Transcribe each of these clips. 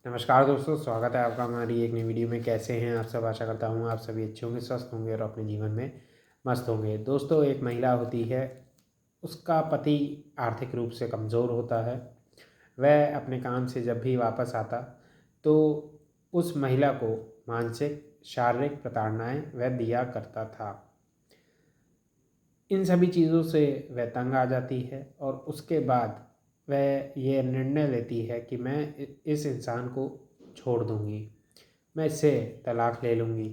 नमस्कार दोस्तों, स्वागत है आपका हमारी एक नई वीडियो में। कैसे हैं आप सब? आशा करता हूँ आप सभी अच्छे होंगे, स्वस्थ होंगे और अपने जीवन में मस्त होंगे। दोस्तों, एक महिला होती है, उसका पति आर्थिक रूप से कमज़ोर होता है। वह अपने काम से जब भी वापस आता तो उस महिला को मानसिक शारीरिक प्रताड़नाएं वह दिया करता था। इन सभी चीज़ों से वह तंग आ जाती है और उसके बाद वह ये निर्णय लेती है कि मैं इस इंसान को छोड़ दूंगी, मैं इससे तलाक ले लूँगी।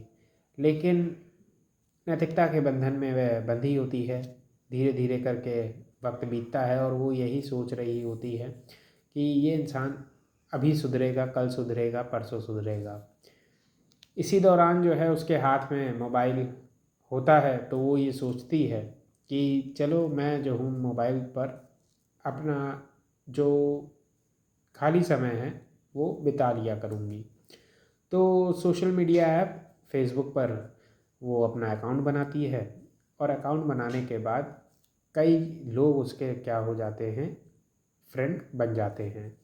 लेकिन नैतिकता के बंधन में वह बंधी होती है। धीरे धीरे करके वक्त बीतता है और वो यही सोच रही होती है कि ये इंसान अभी सुधरेगा, कल सुधरेगा, परसों सुधरेगा। इसी दौरान जो है उसके हाथ में मोबाइल होता है तो वो ये सोचती है कि चलो मैं जो हूँ मोबाइल पर अपना जो खाली समय है वो बिता लिया करूँगी। तो सोशल मीडिया ऐप फेसबुक पर वो अपना अकाउंट बनाती है और अकाउंट बनाने के बाद कई लोग उसके क्या हो जाते हैं, फ्रेंड बन जाते हैं।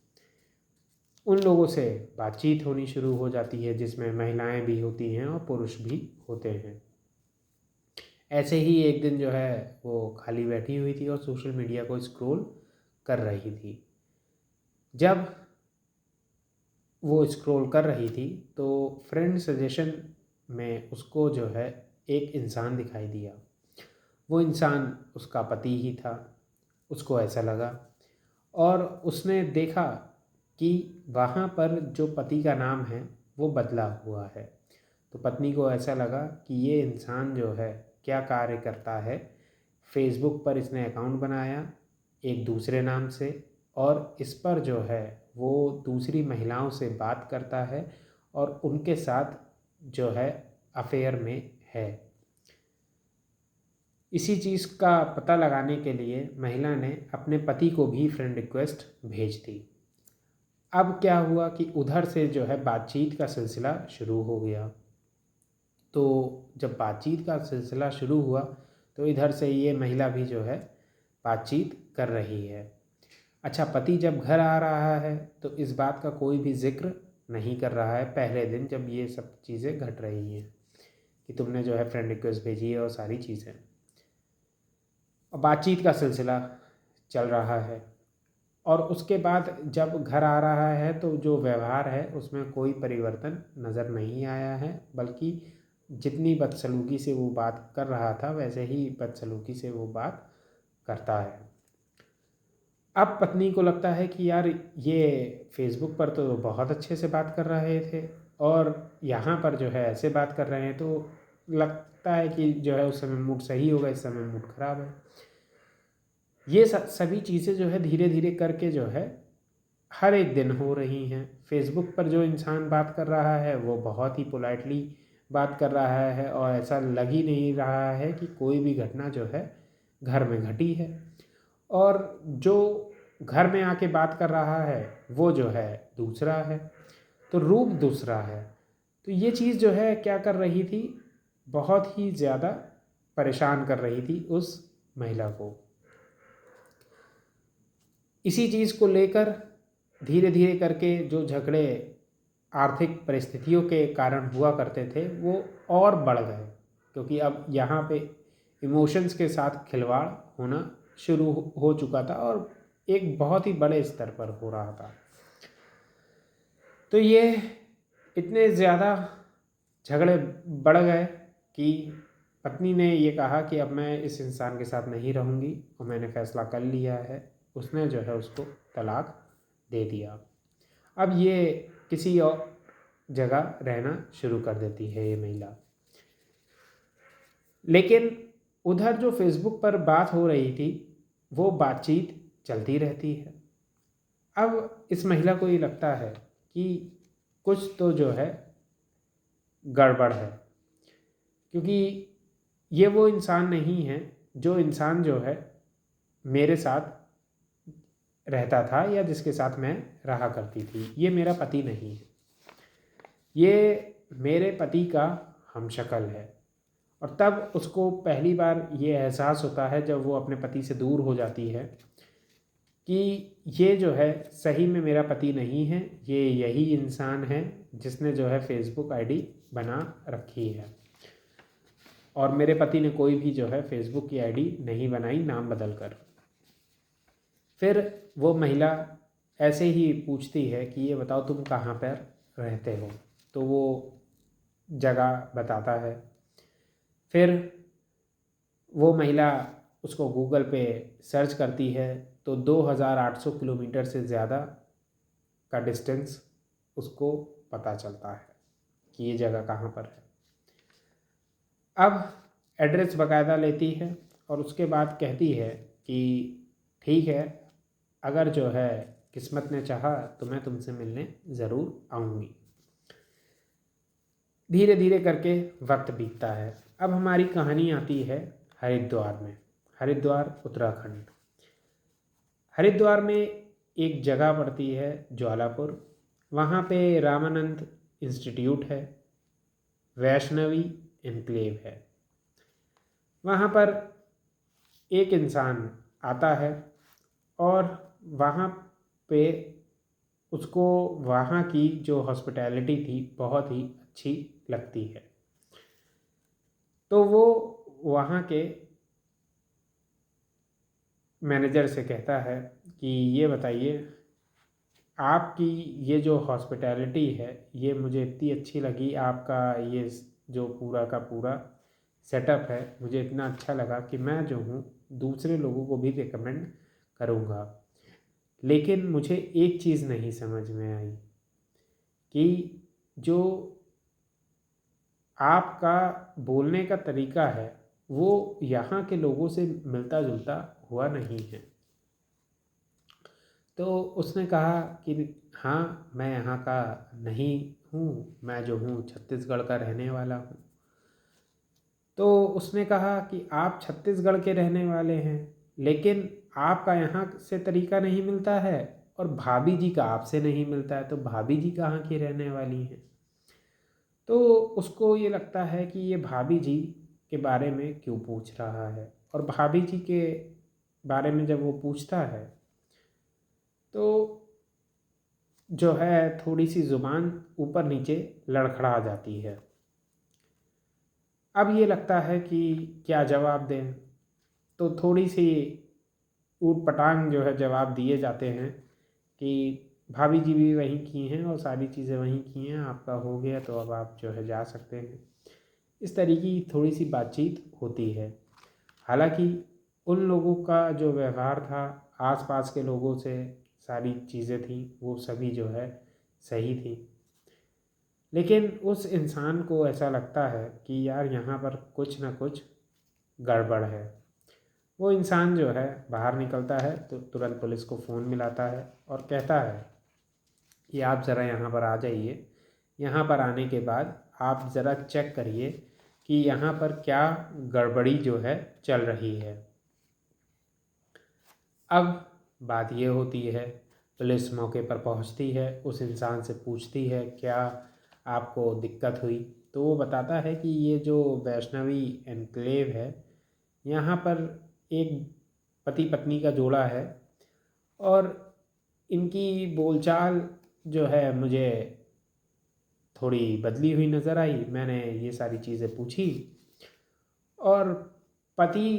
उन लोगों से बातचीत होनी शुरू हो जाती है जिसमें महिलाएं भी होती हैं और पुरुष भी होते हैं। ऐसे ही एक दिन जो है वो खाली बैठी हुई थी और सोशल मीडिया को स्क्रॉल कर रही थी। जब वो स्क्रॉल कर रही थी तो फ्रेंड सजेशन में उसको जो है एक इंसान दिखाई दिया। वो इंसान उसका पति ही था। उसको ऐसा लगा और उसने देखा कि वहाँ पर जो पति का नाम है वो बदला हुआ है। तो पत्नी को ऐसा लगा कि ये इंसान जो है क्या कार्य करता है। फेसबुक पर इसने अकाउंट बनाया एक दूसरे नाम से और इस पर जो है वो दूसरी महिलाओं से बात करता है और उनके साथ जो है अफेयर में है। इसी चीज़ का पता लगाने के लिए महिला ने अपने पति को भी फ्रेंड रिक्वेस्ट भेज दी। अब क्या हुआ कि उधर से जो है बातचीत का सिलसिला शुरू हो गया। तो जब बातचीत का सिलसिला शुरू हुआ तो इधर से ये महिला भी जो है बातचीत कर रही है। अच्छा, पति जब घर आ रहा है तो इस बात का कोई भी जिक्र नहीं कर रहा है पहले दिन जब ये सब चीज़ें घट रही हैं कि तुमने जो है फ्रेंड रिक्वेस्ट भेजी है और सारी चीज़ें। और बातचीत का सिलसिला चल रहा है और उसके बाद जब घर आ रहा है तो जो व्यवहार है उसमें कोई परिवर्तन नज़र नहीं आया है, बल्कि जितनी बदसलूकी से वो बात कर रहा था वैसे ही बदसलूकी से वो बात करता है। अब पत्नी को लगता है कि यार ये फेसबुक पर तो बहुत अच्छे से बात कर रहे थे और यहाँ पर जो है ऐसे बात कर रहे हैं, तो लगता है कि जो है उस समय मूड सही होगा, इस समय मूड खराब है। ये सभी चीज़ें जो है धीरे धीरे करके जो है हर एक दिन हो रही हैं। फेसबुक पर जो इंसान बात कर रहा है वो बहुत ही पोलाइटली बात कर रहा है और ऐसा लग ही नहीं रहा है कि कोई भी घटना जो है घर में घटी है। और जो घर में आके बात कर रहा है वो जो है दूसरा है, तो रूप दूसरा है। तो ये चीज़ जो है क्या कर रही थी, बहुत ही ज़्यादा परेशान कर रही थी उस महिला को। इसी चीज़ को लेकर धीरे धीरे करके जो झगड़े आर्थिक परिस्थितियों के कारण हुआ करते थे वो और बढ़ गए, क्योंकि अब यहाँ पे इमोशंस के साथ खिलवाड़ होना शुरू हो चुका था और एक बहुत ही बड़े स्तर पर हो रहा था। तो ये इतने ज़्यादा झगड़े बढ़ गए कि पत्नी ने ये कहा कि अब मैं इस इंसान के साथ नहीं रहूँगी और मैंने फ़ैसला कर लिया है। उसने जो है उसको तलाक दे दिया। अब ये किसी और जगह रहना शुरू कर देती है ये महिला। लेकिन उधर जो फेसबुक पर बात हो रही थी वो बातचीत चलती रहती है। अब इस महिला को ये लगता है कि कुछ तो जो है गड़बड़ है, क्योंकि ये वो इंसान नहीं है जो इंसान जो है मेरे साथ रहता था या जिसके साथ मैं रहा करती थी। ये मेरा पति नहीं है, ये मेरे पति का हमशक्ल है। और तब उसको पहली बार ये एहसास होता है जब वो अपने पति से दूर हो जाती है कि ये जो है सही में मेरा पति नहीं है, ये यही इंसान है जिसने जो है फेसबुक आईडी बना रखी है, और मेरे पति ने कोई भी जो है फेसबुक की आईडी नहीं बनाई नाम बदल कर। फिर वो महिला ऐसे ही पूछती है कि ये बताओ तुम कहाँ पर रहते हो, तो वो जगह बताता है। फिर वो महिला उसको गूगल पे सर्च करती है तो 2800 किलोमीटर से ज़्यादा का डिस्टेंस उसको पता चलता है कि ये जगह कहाँ पर है। अब एड्रेस बाकायदा लेती है और उसके बाद कहती है कि ठीक है, अगर जो है किस्मत ने चाहा तो मैं तुमसे मिलने ज़रूर आऊँगी। धीरे धीरे करके वक्त बीतता है। अब हमारी कहानी आती है हरिद्वार में। हरिद्वार उत्तराखंड। हरिद्वार में एक जगह पड़ती है ज्वालापुर, वहाँ पे रामानंद इंस्टीट्यूट है, वैष्णवी एनक्लेव है। वहाँ पर एक इंसान आता है और वहाँ पे उसको वहाँ की जो हॉस्पिटैलिटी थी बहुत ही अच्छी लगती है। तो वो वहाँ के मैनेजर से कहता है कि ये बताइए, आपकी ये जो हॉस्पिटैलिटी है ये मुझे इतनी अच्छी लगी, आपका ये जो पूरा का पूरा सेटअप है मुझे इतना अच्छा लगा कि मैं जो हूँ दूसरे लोगों को भी रिकमेंड करूँगा। लेकिन मुझे एक चीज़ नहीं समझ में आई कि जो आपका बोलने का तरीका है वो यहाँ के लोगों से मिलता जुलता हुआ नहीं है। तो उसने कहा कि हाँ, मैं यहाँ का नहीं हूँ, मैं जो हूँ छत्तीसगढ़ का रहने वाला हूँ। तो उसने कहा कि आप छत्तीसगढ़ के रहने वाले हैं, लेकिन आपका यहाँ से तरीका नहीं मिलता है और भाभी जी का आपसे नहीं मिलता है, तो भाभी जी कहाँ की रहने वाली हैं। तो उसको ये लगता है कि ये भाभी जी के बारे में क्यों पूछ रहा है, और भाभी जी के बारे में जब वो पूछता है तो जो है थोड़ी सी ज़ुबान ऊपर नीचे लड़खड़ा जाती है। अब ये लगता है कि क्या जवाब दें, तो थोड़ी सी ऊट पटांग जो है जवाब दिए जाते हैं कि भाभी जी भी वहीं की हैं और सारी चीज़ें वहीं की हैं, आपका हो गया तो अब आप जो है जा सकते हैं। इस तरीके की थोड़ी सी बातचीत होती है। हालांकि उन लोगों का जो व्यवहार था आसपास के लोगों से, सारी चीज़ें थी वो सभी जो है सही थी, लेकिन उस इंसान को ऐसा लगता है कि यार यहाँ पर कुछ ना कुछ गड़बड़ है। वो इंसान जो है बाहर निकलता है तो तुरंत पुलिस को फ़ोन मिलाता है और कहता है कि आप ज़रा यहाँ पर आ जाइए। यहाँ पर आने के बाद आप ज़रा चेक करिए कि यहाँ पर क्या गड़बड़ी जो है चल रही है। अब बात ये होती है, पुलिस मौके पर पहुंचती है, उस इंसान से पूछती है क्या आपको दिक्कत हुई, तो वो बताता है कि ये जो वैष्णवी एनक्लेव है यहाँ पर एक पति पत्नी का जोड़ा है और इनकी बोलचाल जो है मुझे थोड़ी बदली हुई नज़र आई। मैंने ये सारी चीज़ें पूछी और पति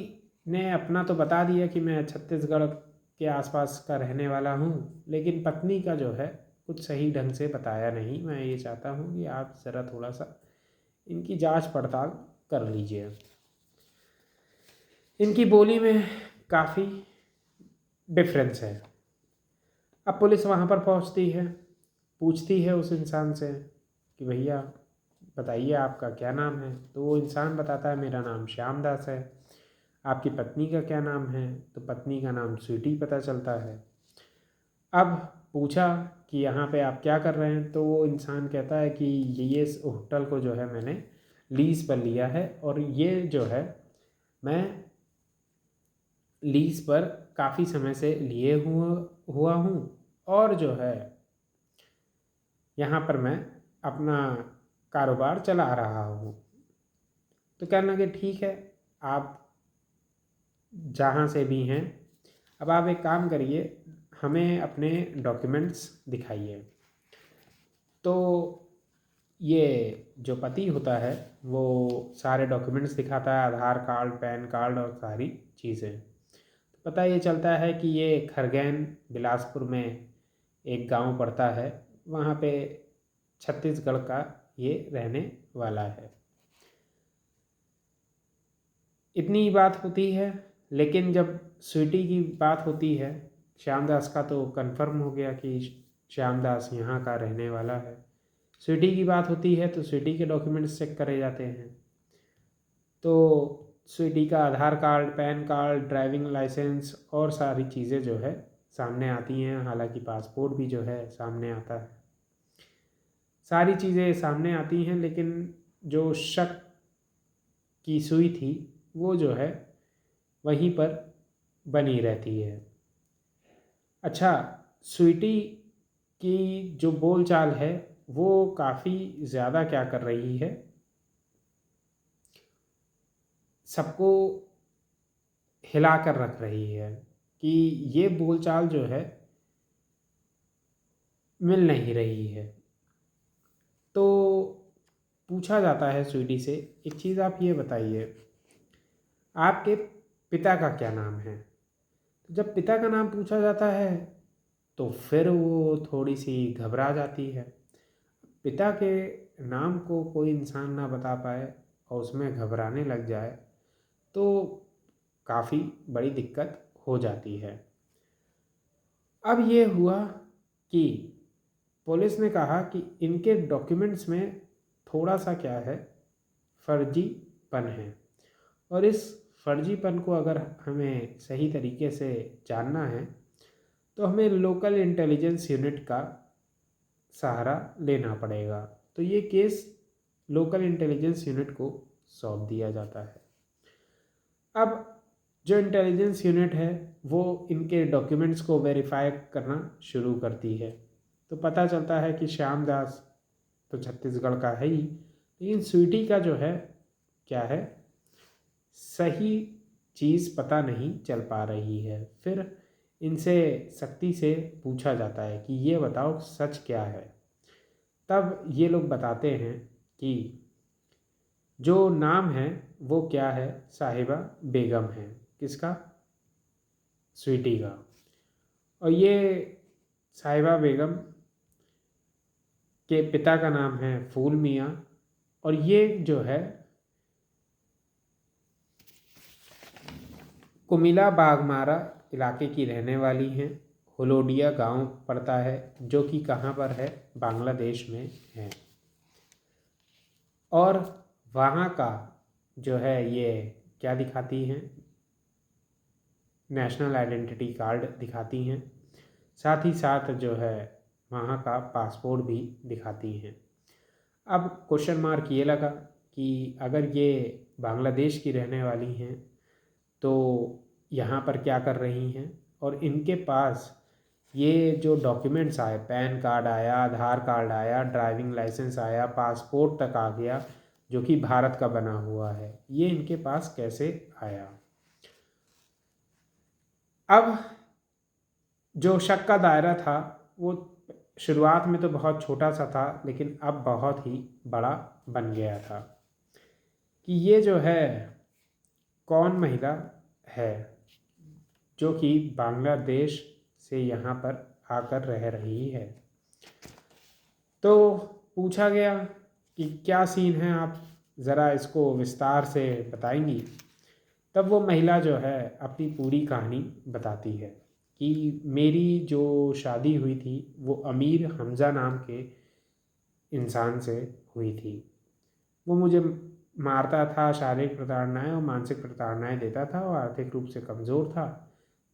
ने अपना तो बता दिया कि मैं छत्तीसगढ़ के आसपास का रहने वाला हूँ, लेकिन पत्नी का जो है कुछ सही ढंग से बताया नहीं। मैं ये चाहता हूँ कि आप ज़रा थोड़ा सा इनकी जांच पड़ताल कर लीजिए। इनकी बोली में काफ़ी डिफरेंस है। अब पुलिस वहाँ पर पहुँचती है, पूछती है उस इंसान से कि भैया बताइए आपका क्या नाम है, तो वो इंसान बताता है मेरा नाम श्याम दास है। आपकी पत्नी का क्या नाम है, तो पत्नी का नाम स्वीटी पता चलता है। अब पूछा कि यहाँ पे आप क्या कर रहे हैं, तो वो इंसान कहता है कि ये इस होटल को जो है मैंने लीज़ पर लिया है और ये जो है मैं लीज़ पर काफ़ी समय से लिए हुआ हूँ और जो है यहाँ पर मैं अपना कारोबार चला रहा हूँ। तो कहने लगे ठीक है, आप जहाँ से भी हैं अब आप एक काम करिए, हमें अपने डॉक्यूमेंट्स दिखाइए। तो ये जो पति होता है वो सारे डॉक्यूमेंट्स दिखाता है, आधार कार्ड, पैन कार्ड और सारी चीज़ें। तो पता ये चलता है कि ये खरगैन बिलासपुर में एक गांव पड़ता है, वहाँ पे छत्तीसगढ़ का ये रहने वाला है। इतनी ही बात होती है, लेकिन जब स्वीटी की बात होती है, श्यामदास का तो कंफर्म हो गया कि श्यामदास यहाँ का रहने वाला है। स्वीटी की बात होती है तो स्वीटी के डॉक्यूमेंट्स चेक करे जाते हैं। तो स्वीटी का Aadhaar card, PAN card, driving licence और सारी चीज़ें जो है सामने आती हैं। हालांकि पासपोर्ट भी जो है सामने आता है, सारी चीज़ें सामने आती हैं, लेकिन जो शक की सुई थी वो जो है वहीं पर बनी रहती है। अच्छा, स्वीटी की जो बोलचाल है वो काफ़ी ज़्यादा क्या कर रही है, सबको हिला कर रख रही है कि ये बोलचाल जो है मिल नहीं रही है। तो पूछा जाता है स्वीटी से, एक चीज़ आप ये बताइए, आपके पिता का क्या नाम है? तो जब पिता का नाम पूछा जाता है तो फिर वो थोड़ी सी घबरा जाती है। पिता के नाम को कोई इंसान ना बता पाए और उसमें घबराने लग जाए तो काफ़ी बड़ी दिक्कत हो जाती है। अब ये हुआ कि पुलिस ने कहा कि इनके डॉक्यूमेंट्स में थोड़ा सा क्या है, फर्जीपन है, और इस फर्जीपन को अगर हमें सही तरीके से जानना है तो हमें लोकल इंटेलिजेंस यूनिट का सहारा लेना पड़ेगा। तो ये केस लोकल इंटेलिजेंस यूनिट को सौंप दिया जाता है। अब जो इंटेलिजेंस यूनिट है वो इनके डॉक्यूमेंट्स को वेरीफाई करना शुरू करती है। तो पता चलता है कि श्यामदास तो छत्तीसगढ़ का है ही, लेकिन स्वीटी का जो है क्या है, सही चीज़ पता नहीं चल पा रही है। फिर इनसे सख्ती से पूछा जाता है कि ये बताओ सच क्या है। तब ये लोग बताते हैं कि जो नाम है वो क्या है, साहिबा बेगम है। किसका? स्वीटी का। और ये साहिबा बेगम के पिता का नाम है फूल मियाँ, और ये जो है कुमिला बागमारा इलाके की रहने वाली हैं। हुलोडिया गांव पड़ता है जो कि कहाँ पर है, बांग्लादेश में है। और वहाँ का जो है ये क्या दिखाती हैं, नेशनल आइडेंटिटी कार्ड दिखाती हैं, साथ ही साथ जो है वहाँ का पासपोर्ट भी दिखाती हैं। अब क्वेश्चन मार्क ये लगा कि अगर ये बांग्लादेश की रहने वाली हैं तो यहाँ पर क्या कर रही हैं, और इनके पास ये जो डॉक्यूमेंट्स आए, पैन कार्ड आया, आधार कार्ड आया, ड्राइविंग लाइसेंस आया, पासपोर्ट तक आ गया जो कि भारत का बना हुआ है, ये इनके पास कैसे आया? अब जो शक का दायरा था वो शुरुआत में तो बहुत छोटा सा था, लेकिन अब बहुत ही बड़ा बन गया था कि ये जो है कौन महिला है जो कि बांग्लादेश से यहाँ पर आकर रह रही है। तो पूछा गया कि क्या सीन है, आप ज़रा इसको विस्तार से बताएंगी। तब वो महिला जो है अपनी पूरी कहानी बताती है कि मेरी जो शादी हुई थी वो अमीर हमज़ा नाम के इंसान से हुई थी। वो मुझे मारता था, शारीरिक प्रताड़नाएं और मानसिक प्रताड़नाएं देता था, और आर्थिक रूप से कमज़ोर था।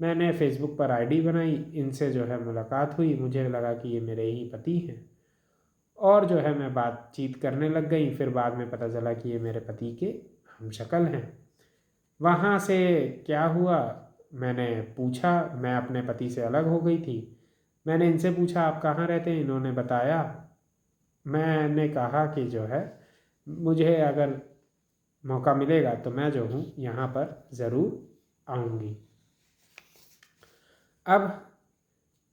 मैंने फेसबुक पर आईडी बनाई, इनसे जो है मुलाकात हुई, मुझे लगा कि ये मेरे ही पति हैं, और जो है मैं बातचीत करने लग गई। फिर बाद में पता चला कि ये मेरे पति के हमशक्ल हैं। वहाँ से क्या हुआ, मैंने पूछा, मैं अपने पति से अलग हो गई थी। मैंने इनसे पूछा आप कहाँ रहते हैं, इन्होंने बताया। मैंने कहा कि जो है मुझे अगर मौका मिलेगा तो मैं जो हूँ यहाँ पर ज़रूर आऊँगी। अब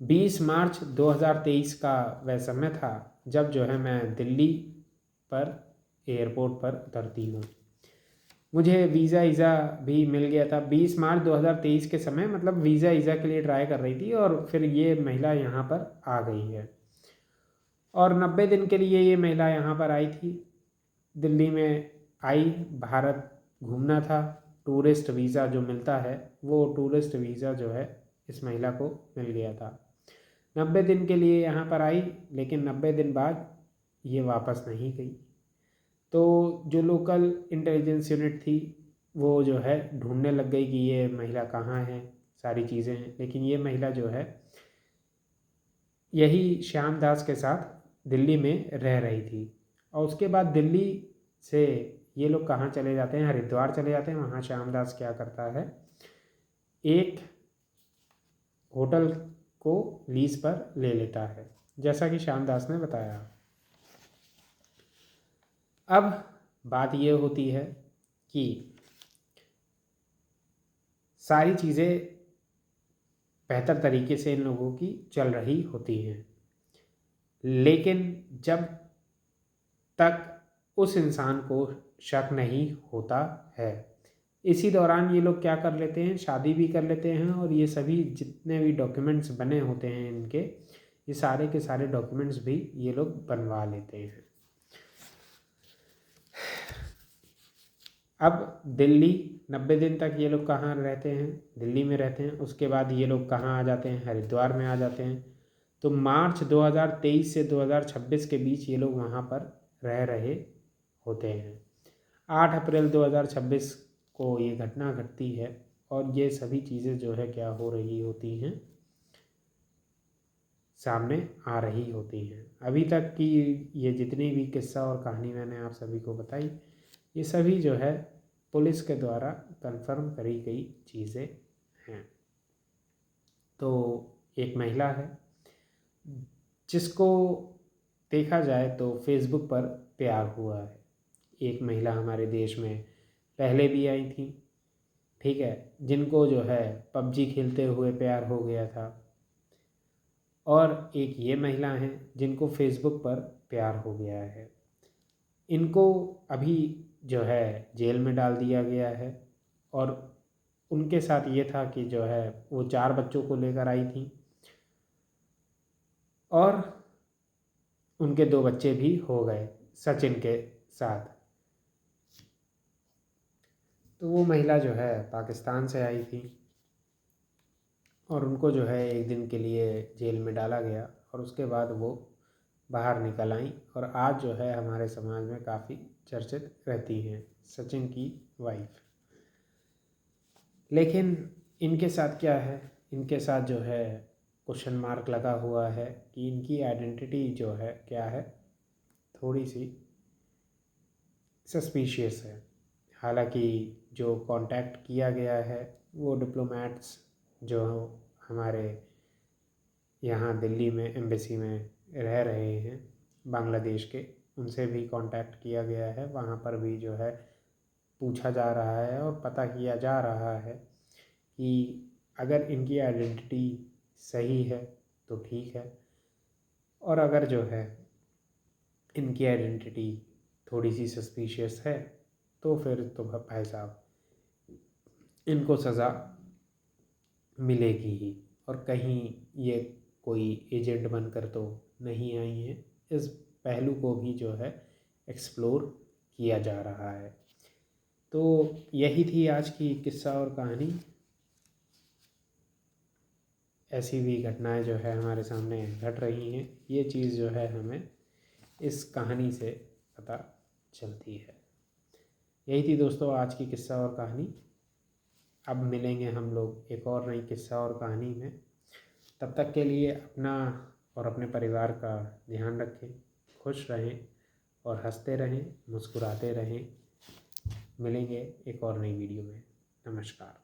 20 मार्च 2023 का वह समय था जब जो है मैं दिल्ली पर एयरपोर्ट पर उतरती हूँ। मुझे वीज़ा भी मिल गया था 20 मार्च 2023 के समय, मतलब वीज़ा के लिए ट्राई कर रही थी और फिर ये महिला यहाँ पर आ गई है और 90 दिन के लिए ये महिला यहाँ पर आई थी। दिल्ली में आई, भारत घूमना था। टूरिस्ट वीज़ा जो मिलता है वो टूरिस्ट वीज़ा जो है इस महिला को मिल गया था। 90 दिन के लिए यहाँ पर आई, लेकिन 90 दिन बाद ये वापस नहीं गई। तो जो लोकल इंटेलिजेंस यूनिट थी वो जो है ढूंढने लग गई कि ये महिला कहाँ है, सारी चीज़ें हैं। लेकिन ये महिला जो है यही श्याम दास के साथ दिल्ली में रह रही थी। और उसके बाद दिल्ली से ये लोग कहाँ चले जाते हैं, हरिद्वार चले जाते हैं। वहाँ श्याम दास क्या करता है, एक होटल को लीज पर ले लेता है, जैसा कि श्याम दास ने बताया। अब बात ये होती है कि सारी चीज़ें बेहतर तरीके से इन लोगों की चल रही होती हैं, लेकिन जब तक उस इंसान को शक नहीं होता है, इसी दौरान ये लोग क्या कर लेते हैं, शादी भी कर लेते हैं। और ये सभी जितने भी डॉक्यूमेंट्स बने होते हैं इनके, ये सारे के सारे डॉक्यूमेंट्स भी ये लोग बनवा लेते हैं। अब दिल्ली 90 दिन तक ये लोग कहाँ रहते हैं, दिल्ली में रहते हैं। उसके बाद ये लोग कहाँ आ जाते हैं, हरिद्वार में आ जाते हैं। तो मार्च 2023 से 2026 के बीच ये लोग वहाँ पर रह रहे होते हैं। 8 अप्रैल 2026 को ये घटना घटती है और ये सभी चीज़ें जो है क्या हो रही होती हैं, सामने आ रही होती हैं। अभी तक की ये जितनी भी किस्सा और कहानी मैंने आप सभी को बताई, ये सभी जो है पुलिस के द्वारा कंफर्म करी गई चीज़ें हैं। तो एक महिला है जिसको देखा जाए तो फेसबुक पर प्यार हुआ है। एक महिला हमारे देश में पहले भी आई थी, ठीक है, जिनको जो है पबजी खेलते हुए प्यार हो गया था। और एक ये महिला हैं जिनको फेसबुक पर प्यार हो गया है। इनको अभी जो है जेल में डाल दिया गया है। और उनके साथ ये था कि जो है वो 4 बच्चों को लेकर आई थी और उनके 2 बच्चे भी हो गए सचिन के साथ। तो वो महिला जो है पाकिस्तान से आई थी और उनको जो है एक दिन के लिए जेल में डाला गया और उसके बाद वो बाहर निकल आई और आज जो है हमारे समाज में काफ़ी चर्चित रहती हैं, सचिन की वाइफ। लेकिन इनके साथ क्या है, इनके साथ जो है क्वेश्चन मार्क लगा हुआ है कि इनकी आइडेंटिटी जो है क्या है, थोड़ी सी सस्पिशियस है। हालांकि जो कांटेक्ट किया गया है वो डिप्लोमेट्स जो हमारे यहाँ दिल्ली में एम्बेसी में रह रहे हैं बांग्लादेश के, उनसे भी कांटेक्ट किया गया है। वहाँ पर भी जो है पूछा जा रहा है और पता किया जा रहा है कि अगर इनकी आइडेंटिटी सही है तो ठीक है, और अगर जो है इनकी आइडेंटिटी थोड़ी सी सस्पिशियस है तो फिर तो भाई साहब इनको सज़ा मिलेगी ही। और कहीं ये कोई एजेंट बनकर तो नहीं आई हैं, इस पहलू को भी जो है एक्सप्लोर किया जा रहा है। तो यही थी आज की किस्सा और कहानी। ऐसी भी घटनाएं जो है हमारे सामने घट रही हैं, ये चीज़ जो है हमें इस कहानी से पता चलती है। यही थी दोस्तों आज की किस्सा और कहानी। अब मिलेंगे हम लोग एक और नई किस्सा और कहानी में। तब तक के लिए अपना और अपने परिवार का ध्यान रखें, खुश रहें और हंसते रहें, मुस्कुराते रहें। मिलेंगे एक और नई वीडियो में। नमस्कार।